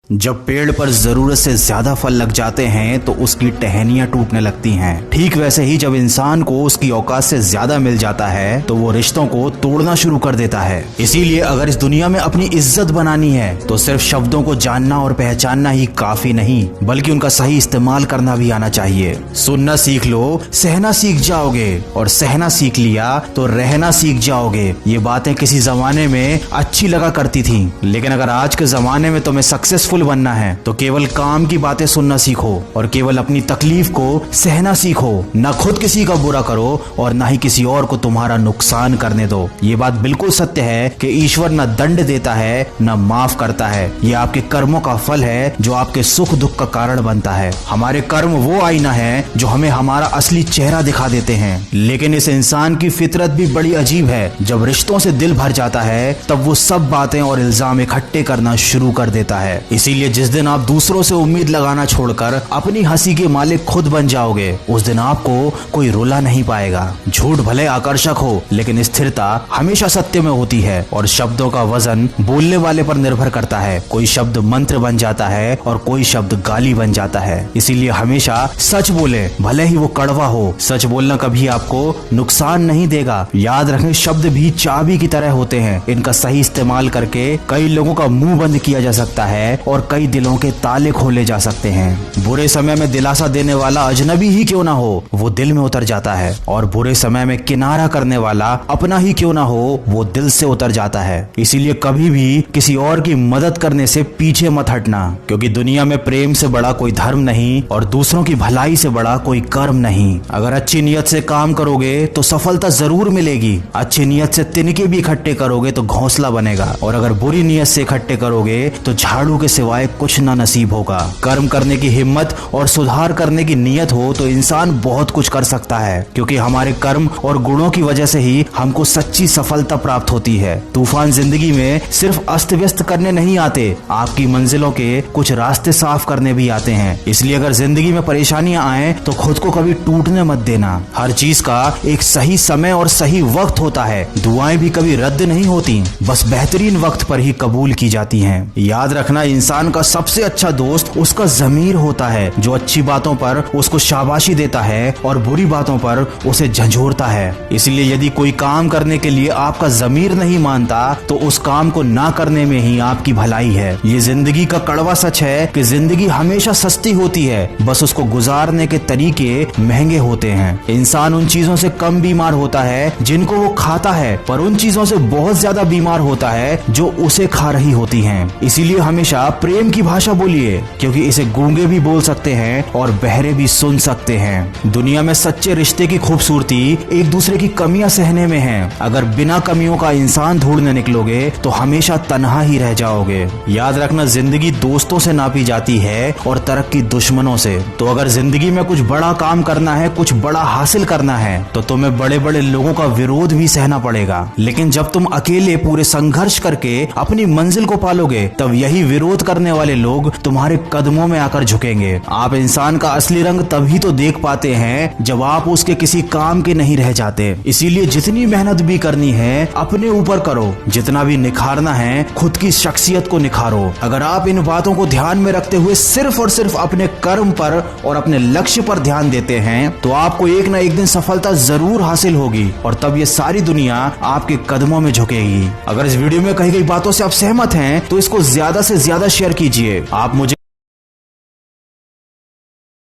जब पेड़ पर जरूरत से ज्यादा फल लग जाते हैं तो उसकी टहनियां टूटने लगती हैं। ठीक वैसे ही जब इंसान को उसकी औकात से ज्यादा मिल जाता है तो वो रिश्तों को तोड़ना शुरू कर देता है। इसीलिए अगर इस दुनिया में अपनी इज्जत बनानी है तो सिर्फ शब्दों को जानना और पहचानना ही काफी नहीं, बल्कि उनका सही इस्तेमाल करना भी आना चाहिए। सुनना सीख लो, सहना सीख जाओगे, और सहना सीख लिया तो रहना सीख जाओगे। ये बातें किसी जमाने में अच्छी लगा करती थी, लेकिन अगर आज के जमाने में तुम्हें सक्सेसफुल बनना है तो केवल काम की बातें सुनना सीखो और केवल अपनी तकलीफ को सहना सीखो। न खुद किसी का बुरा करो और न ही किसी और को तुम्हारा नुकसान करने दो। ये बात बिल्कुल सत्य है कि ईश्वर न दंड देता है न माफ करता है। ये आपके कर्मों का फल है जो आपके सुख दुख का कारण बनता है। हमारे कर्म वो आईना है जो हमें हमारा असली चेहरा दिखा देते हैं। लेकिन इस इंसान की फितरत भी बड़ी अजीब है। जब रिश्तों से दिल भर जाता है तब वो सब बातें और इल्जाम इकट्ठे करना शुरू कर देता है। इसीलिए जिस दिन आप दूसरों से उम्मीद लगाना छोड़कर अपनी हंसी के मालिक खुद बन जाओगे, उस दिन आपको कोई रुला नहीं पाएगा। झूठ भले आकर्षक हो, लेकिन स्थिरता हमेशा सत्य में होती है, और शब्दों का वजन बोलने वाले पर निर्भर करता है। कोई शब्द मंत्र बन जाता है और कोई शब्द गाली बन जाता है। इसीलिए हमेशा सच बोले, भले ही वो कड़वा हो। सच बोलना कभी आपको नुकसान नहीं देगा। याद रखें, शब्द भी चाबी की तरह होते हैं। इनका सही इस्तेमाल करके कई लोगों का मुंह बंद किया जा सकता है और कई दिलों के ताले खोले जा सकते हैं। बुरे समय में दिलासा देने वाला अजनबी ही क्यों ना हो, वो दिल में उतर जाता है, और बुरे समय में किनारा करने वाला अपना ही क्यों ना हो, वो दिल से उतर जाता है। इसीलिए कभी भी किसी और की मदद करने से पीछे मत हटना, क्योंकि दुनिया में प्रेम से बड़ा कोई धर्म नहीं और दूसरों की भलाई से बड़ा कोई कर्म नहीं। अगर अच्छी नियत से काम करोगे तो सफलता जरूर मिलेगी। अच्छी नियत से तिनके भी इकट्ठे करोगे तो घोंसला बनेगा, और अगर बुरी नियत से इकट्ठे करोगे तो झाड़ू के सिवाय कुछ ना नसीब होगा। कर्म करने की हिम्मत और सुधार करने की नियत हो तो इंसान बहुत कुछ कर सकता है, क्योंकि हमारे कर्म और गुणों की वजह से ही हमको सच्ची सफलता प्राप्त होती है। तूफान जिंदगी में सिर्फ अस्त व्यस्त करने नहीं आते, आपकी मंजिलों के कुछ रास्ते साफ करने भी आते हैं। इसलिए अगर जिंदगी में परेशानियां आए तो खुद को कभी टूटने मत देना। हर चीज का एक सही समय और सही वक्त होता है। दुआएं भी कभी रद्द नहीं होती, बस बेहतरीन वक्त पर ही कबूल की जाती हैं। याद रखना, इंसान का सबसे अच्छा दोस्त उसका ज़मीर होता है, जो अच्छी बातों पर उसको शाबाशी देता है और बुरी बातों पर उसे झंझोरता है। इसलिए यदि कोई काम करने के लिए आपका ज़मीर नहीं मानता तो उस काम को ना करने में ही आपकी भलाई है। ये जिंदगी का कड़वा सच है कि जिंदगी हमेशा सस्ती होती है, बस उसको गुजारने के तरीके महंगे होते हैं। इंसान उन चीजों से कम बीमार होता है जिनको वो खाता है, पर उन चीजों से बहुत ज्यादा बीमार होता है जो उसे खा रही होती हैं। इसीलिए हमेशा प्रेम की भाषा बोलिए, क्योंकि इसे गूंगे भी बोल सकते हैं और बहरे भी सुन सकते हैं। दुनिया में सच्चे रिश्ते की खूबसूरती एक दूसरे की कमियां सहने में है। अगर बिना कमियों का इंसान ढूंढने निकलोगे तो हमेशा तन्हा ही रह जाओगे। याद रखना, जिंदगी दोस्तों से नापी जाती है और तरक्की दुश्मनों से। तो अगर जिंदगी में कुछ बड़ा काम करना है, कुछ बड़ा हासिल करना है, तो तुम्हें बड़े बड़े लोगों का विरोध भी सहना पड़ेगा। लेकिन जब तुम अकेले पूरे संघर्ष करके अपनी मंजिल को पालोगे, तब यही विरोध करने वाले लोग तुम्हारे कदमों में आकर झुकेंगे। आप इंसान का असली रंग तभी तो देख पाते हैं जब आप उसके किसी काम के नहीं रह जाते। इसीलिए जितनी मेहनत भी करनी है अपने ऊपर करो, जितना भी निखारना है खुद की शख्सियत को निखारो। अगर आप इन बातों को ध्यान में रखते हुए सिर्फ और सिर्फ अपने कर्म पर और अपने लक्ष्य पर ध्यान देते हैं तो आपको एक न एक दिन सफलता जरूर हासिल होगी, और तब ये सारी दुनिया आपके कदमों में झुकेगी। अगर इस वीडियो में कही गई बातों से आप सहमत हैं तो इसको ज्यादा से ज्यादा शेयर कीजिए। आप मुझे